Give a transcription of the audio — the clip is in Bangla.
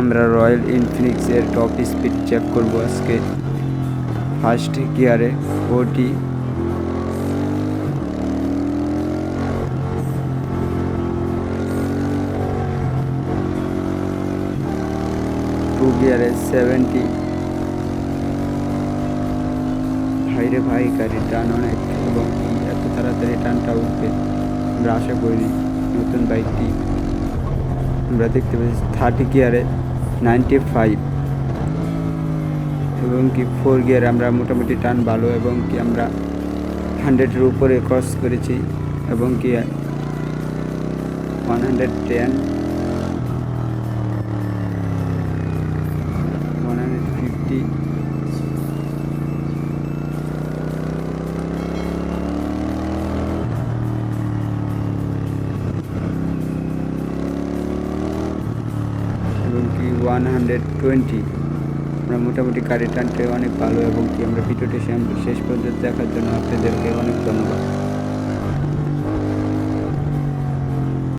আমরা রয়্যাল ইনফিনিক্সের টপ স্পিড চেক করব আজকে। ফার্স্ট গিয়ারে 40, টু গিয়ারে 70। ভাইরে ভাই, গাড়ির টান অনেক, এবং এত তাড়াতাড়ি টানটা উঠবে আমরা আশা করিনি। নতুন বাইকটি আমরা দেখতে পাচ্ছি 30 গিয়ারে 95, এবং কি 4 গিয়ারে আমরা মোটামুটি টান ভালো, এবং কি আমরা 100-এর উপরে ক্রস করেছি, এবং কি 110, 150, এবং কি 120। আমরা মোটামুটি গাড়ির টানটা অনেক ভালো, এবং কি আমরা ভিডিওটি শেষ পর্যন্ত দেখার জন্য আপনাদেরকে অনেক ধন্যবাদ।